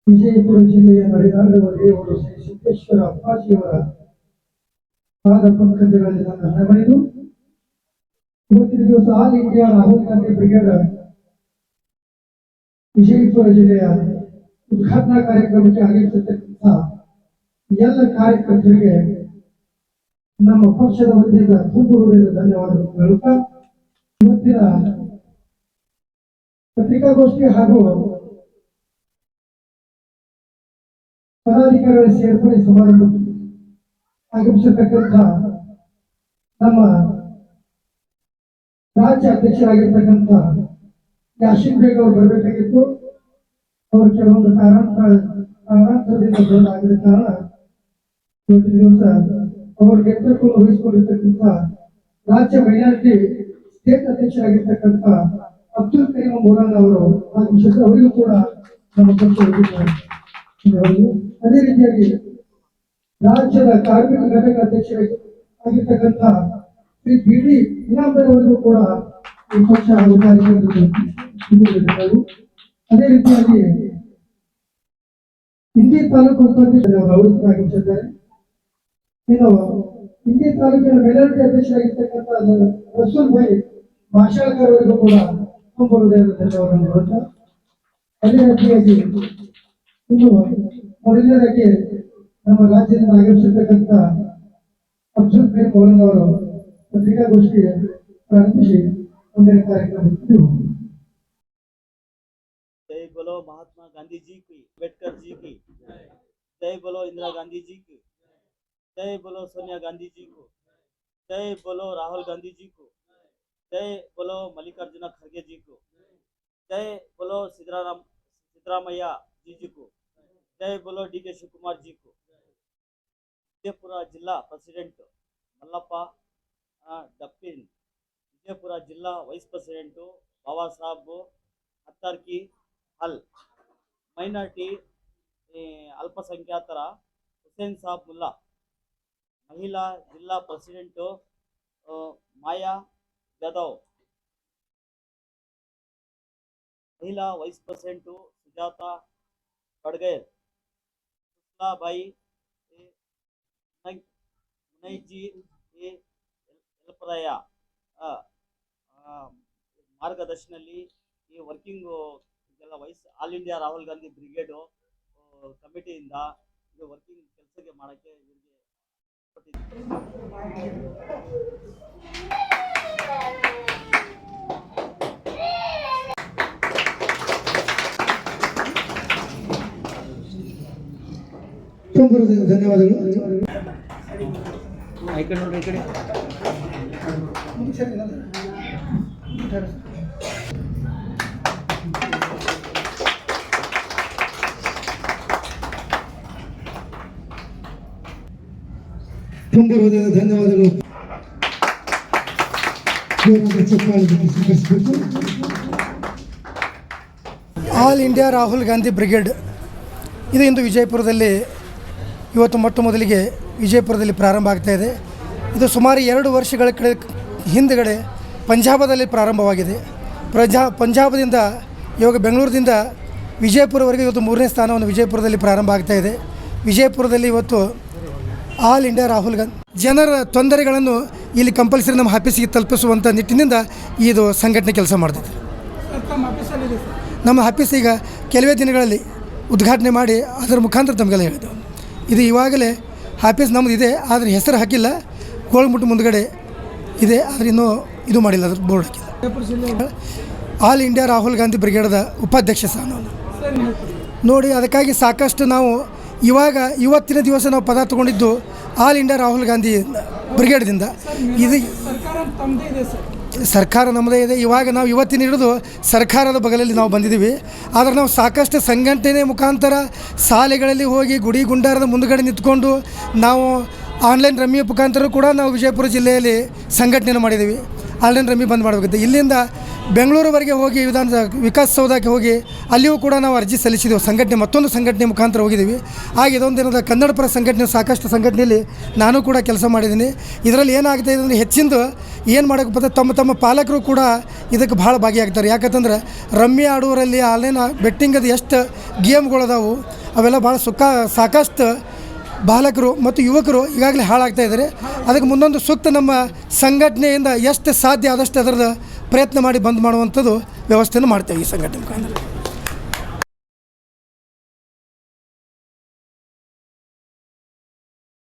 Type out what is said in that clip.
ವಿಜಯಪುರ ಜಿಲ್ಲೆಯ ನಡೆದಾಡುವ ದೇವರು ಶ್ರೀ ಸಿದ್ದೇಶ್ವರ ಅಪ್ಪಾಜಿಯವರ ಪಾದ ಪಂಕಜಗಳಲ್ಲಿ ನನ್ನ ಹಣಮಣಿದು ಇವತ್ತಿನ ದಿವಸ all India Rahul Gandhi brigade Vijayapura ಜಿಲ್ಲೆಯ ಉದ್ಘಾಟನಾ ಕಾರ್ಯಕ್ರಮಕ್ಕೆ ಆಗಮಿಸಿರ್ತಕ್ಕಂಥ ಎಲ್ಲ ಕಾರ್ಯಕರ್ತರಿಗೆ ನಮ್ಮ ಪಕ್ಷದ ವತಿಯಿಂದ ತುಂಬು ಹೃದಯದ ಧನ್ಯವಾದಗಳು ಹೇಳುತ್ತಾ ಇವತ್ತಿನ ಪತ್ರಿಕಾಗೋಷ್ಠಿ ಹಾಗೂ ಪದಾಧಿಕಾರಿಗಳ ಸೇರ್ಪಡೆ ಸಮಾರಂಭಕ್ಕೆ ಆಗಮಿಸಿರ್ತಕ್ಕಂಥ ನಮ್ಮ ರಾಜ್ಯ ಅಧ್ಯಕ್ಷರಾಗಿರ್ತಕ್ಕಂಥ ಯಾಶಿನ್ ಬೇಗ್ ಅವರು ಬರಬೇಕಾಗಿತ್ತು. ಅವರು ಕೆಲವೊಂದು ಕಾರಣಾಂತರದಿಂದ ಬರೋದಾಗಿದ್ದ ಕಾರಣ ಇವತ್ತಿನ ದಿವಸ ಅವರು ನೇತೃತ್ವವನ್ನು ವಹಿಸಿಕೊಂಡಿರ್ತಕ್ಕಂಥ ರಾಜ್ಯ ಮೈನಾರಿಟಿ ಸ್ಟೇಟ್ ಅಧ್ಯಕ್ಷರಾಗಿರ್ತಕ್ಕಂಥ ಅಬ್ದುಲ್ ಕರೀಂ ಮೌಲಾನ ಅವರು ಆಗಮಿಸಿದ್ರು. ಅವರಿಗೂ ಕೂಡ ನಮ್ಮ ಪಕ್ಷ. ಅದೇ ರೀತಿಯಾಗಿ ರಾಜ್ಯದ ಕಾರ್ಮಿಕ ಘಟಕ ಅಧ್ಯಕ್ಷರಾಗಿರ್ತಕ್ಕಂಥ ಶ್ರೀ ಬಿ ಡಿ ಇನಾಮದಾರ್ ಅವರಿಗೂ ಕೂಡ ಈ ಪಕ್ಷ ಹಾಗೂ ಕಾರ್ಯಕ್ರಮಗಳು. ಅದೇ ರೀತಿಯಾಗಿ ಇಂಡಿ ತಾಲೂಕು ಉಪಾಧ್ಯಕ್ಷರು ಅವರು ಆಗಮಿಸಿದ್ದಾರೆ. ಇನ್ನು ಇಂಡಿ ತಾಲೂಕಿನ ಮೈನಾರಿಟಿ ಅಧ್ಯಕ್ಷರಾಗಿರ್ತಕ್ಕಂಥ ರಸೂಲ್ ಭಾಯಿ ಭಾಷಾಳ್ಕರ್ ಅವರಿಗೂ ಕೂಡ ತುಂಬ ಹೃದಯದ ಧನ್ಯವಾದಗಳು. ಅದೇ ರೀತಿಯಾಗಿ ಇನ್ನು ಮೊದಲನೇದಾಗಿ ನಮ್ಮ ರಾಜ್ಯದಿಂದ ಆಗಮಿಸಿರ್ತಕ್ಕಂಥ ಅಬ್ದುಲ್ ಕರೀಂ ಮೌಲಾನ ಅವರು ಪತ್ರಿಕಾಗೋಷ್ಠಿ ಪ್ರಾರಂಭಿಸಿ ಮುಂದಿನ ಕಾರ್ಯಕ್ರಮಕ್ಕೆ जय बोलो महात्मा गांधी जी की, अम्बेडकर जी की जय बोलो, इंदिरा गांधी जी की जय बोलो, सोनिया गांधी जी को जय बोलो, राहुल गांधी जी को जय बोलो, मल्लिकार्जुन खड़गे जी को जय बोलो, सिद्धरामैया जी को जय बोलो, डी के शिवकुमार जी को. विजयपुर जिला प्रेसिडेंट मल्लप्प डप्पिन, विजयपुर जिला वाइस प्रेसिडेंट बाबा साहब हत्तारकी हल, ಮೈನಾರಿಟಿ ಅಲ್ಪಸಂಖ್ಯಾತರ ಹುಸೇನ್ ಸಾಬ್ ಮುಲ್ಲಾ, ಮಹಿಳಾ ಜಿಲ್ಲಾ ಪ್ರೆಸಿಡೆಂಟು ಮಾಯಾ ಜಾಧವ್, ಮಹಿಳಾ ವೈಸ್ ಪ್ರೆಸಿಡೆಂಟು ಸುಜಾತಾ ಕಡ್ಗೇರ್, ಸುಸ್ಲಾಬಾಯಿ ಮುನೈಜಿ ಎಲ್ಪರಾಯ ಮಾರ್ಗದರ್ಶನಲ್ಲಿ ಈ ವರ್ಕಿಂಗ್ ಎಲ್ಲ ಆಲ್ ಇಂಡಿಯಾ ರಾಹುಲ್ ಗಾಂಧಿ ಬ್ರಿಗೇಡು ಕಮಿಟಿಯಿಂದ ಇದು ವರ್ಕಿಂಗ್ ಕೆಲಸಕ್ಕೆ ಮಾಡೋಕ್ಕೆ ಇವರಿಗೆ ಕೊಟ್ಟಿದ್ದಾರೆ. ಧನ್ಯವಾದಗಳು. ತುಂಬ ಹೃದಯದ ಧನ್ಯವಾದಗಳು. All India Rahul Gandhi brigade ಇದು ಇಂದು ವಿಜಯಪುರದಲ್ಲಿ ಇವತ್ತು ಮೊಟ್ಟ ಮೊದಲಿಗೆ ವಿಜಯಪುರದಲ್ಲಿ ಪ್ರಾರಂಭ ಆಗ್ತಾಯಿದೆ. ಇದು ಸುಮಾರು 2 ವರ್ಷಗಳ ಹಿಂದುಗಡೆ ಪಂಜಾಬದಲ್ಲಿ ಪ್ರಾರಂಭವಾಗಿದೆ. ಪಂಜಾಬದಿಂದ ಇವಾಗ ಬೆಂಗಳೂರಿನಿಂದ ವಿಜಯಪುರವರೆಗೆ ಇವತ್ತು 3ನೇ ಸ್ಥಾನವನ್ನು ವಿಜಯಪುರದಲ್ಲಿ ಪ್ರಾರಂಭ ಆಗ್ತಾಯಿದೆ. ವಿಜಯಪುರದಲ್ಲಿ ಇವತ್ತು ಆಲ್ ಇಂಡಿಯಾ ರಾಹುಲ್ ಗಾಂಧಿ ಜನರ ತೊಂದರೆಗಳನ್ನು ಇಲ್ಲಿ ಕಂಪಲ್ಸರಿ ನಮ್ಮ ಆಫೀಸಿಗೆ ತಲುಪಿಸುವಂಥ ನಿಟ್ಟಿನಿಂದ ಇದು ಸಂಘಟನೆ ಕೆಲಸ ಮಾಡ್ತಿದೆ. ನಮ್ಮ ಆಫೀಸ್ ಈಗ ಕೆಲವೇ ದಿನಗಳಲ್ಲಿ ಉದ್ಘಾಟನೆ ಮಾಡಿ ಅದರ ಮುಖಾಂತರ ತಮಗೆಲ್ಲ ಹೇಳಿದ್ದು. ಇದು ಇವಾಗಲೇ ಆಫೀಸ್ ನಮ್ಮದು ಇದೆ, ಆದರೆ ಹೆಸರು ಹಾಕಿಲ್ಲ. ಗೋಳ್ಮುಟ್ಟು ಮುಂದುಗಡೆ ಇದೆ, ಆದರೆ ಇನ್ನೂ ಇದು ಮಾಡಿಲ್ಲ, ಅದ್ರ ಬೋರ್ಡ್ ಹಾಕಿಲ್ಲ. ಆಲ್ ಇಂಡಿಯಾ ರಾಹುಲ್ ಗಾಂಧಿ ಬ್ರಿಗೇಡ್ದ ಉಪಾಧ್ಯಕ್ಷ ಸ್ಥಾನವನ್ನು ನೋಡಿ, ಅದಕ್ಕಾಗಿ ಸಾಕಷ್ಟು ನಾವು ಇವತ್ತಿನ ದಿವಸ ನಾವು ಪದ ತಗೊಂಡಿದ್ದು ಆಲ್ ಇಂಡಿಯಾ ರಾಹುಲ್ ಗಾಂಧಿ ಬ್ರಿಗೇಡ್ದಿಂದ. ಇದು ಸರ್ಕಾರ ನಮ್ಮದೇ ಇದೆ. ಇವಾಗ ನಾವು ಇವತ್ತಿನ ಹಿಡಿದು ಸರ್ಕಾರದ ಬಗಲಲ್ಲಿ ನಾವು ಬಂದಿದ್ದೀವಿ. ಆದರೆ ನಾವು ಸಾಕಷ್ಟು ಸಂಘಟನೆ ಮುಖಾಂತರ ಶಾಲೆಗಳಲ್ಲಿ ಹೋಗಿ ಗುಡಿ ಗುಂಡಾರದ ಮುಂದುಗಡೆ ನಿಂತ್ಕೊಂಡು ನಾವು ಆನ್ಲೈನ್ ರಮ್ಮಿ ಮುಖಾಂತರ ಕೂಡ ನಾವು ವಿಜಯಪುರ ಜಿಲ್ಲೆಯಲ್ಲಿ ಸಂಘಟನೆಯನ್ನು ಮಾಡಿದ್ದೀವಿ. ಆನ್ಲೈನ್ ರಮ್ಮಿ ಬಂದ್ ಮಾಡಬೇಕಿತ್ತು. ಇಲ್ಲಿಂದ ಬೆಂಗಳೂರುವರೆಗೆ ಹೋಗಿ ವಿಕಾಸ ಸೌಧಕ್ಕೆ ಹೋಗಿ ಅಲ್ಲಿಯೂ ಕೂಡ ನಾವು ಅರ್ಜಿ ಸಲ್ಲಿಸಿದೆವು. ಸಂಘಟನೆ ಮತ್ತೊಂದು ಸಂಘಟನೆ ಮುಖಾಂತರ ಹೋಗಿದ್ದೀವಿ. ಹಾಗೆ ಇದೊಂದು ದಿನದ ಕನ್ನಡ ಪರ ಸಂಘಟನೆ ಸಾಕಷ್ಟು ಸಂಘಟನೆಯಲ್ಲಿ ನಾನು ಕೂಡ ಕೆಲಸ ಮಾಡಿದ್ದೀನಿ. ಇದರಲ್ಲಿ ಏನಾಗ್ತಾ ಇದೆ ಅಂದರೆ ಹೆಚ್ಚಿಂದು ಏನು ಮಾಡೋಕ್ಕೆ ತಮ್ಮ ಪಾಲಕರು ಕೂಡ ಇದಕ್ಕೆ ಭಾಳ ಭಾಗಿಯಾಗ್ತಾರೆ. ಯಾಕಂತಂದ್ರೆ ರಮ್ಮಿ ಆಡುವರಲ್ಲಿ ಆನ್ಲೈನ್ ಬೆಟ್ಟಿಂಗದು ಎಷ್ಟು ಗೇಮ್ಗಳದಾವು ಅವೆಲ್ಲ ಭಾಳ ಸಾಕಷ್ಟು ಬಾಲಕರು ಮತ್ತು ಯುವಕರು ಈಗಾಗಲೇ ಹಾಳಾಗ್ತಾ ಇದ್ದಾರೆ. ಅದಕ್ಕೆ ಮುಂದೊಂದು ಸೂಕ್ತ ನಮ್ಮ ಸಂಘಟನೆಯಿಂದ ಎಷ್ಟು ಸಾಧ್ಯ ಆದಷ್ಟು ಅದರದ್ದು ಪ್ರಯತ್ನ ಮಾಡಿ ಬಂದ್ ಮಾಡುವಂಥದ್ದು ವ್ಯವಸ್ಥೆಯನ್ನು ಮಾಡ್ತೇವೆ ಈ ಸಂಘಟನೆ ಮುಖಾಂತರ.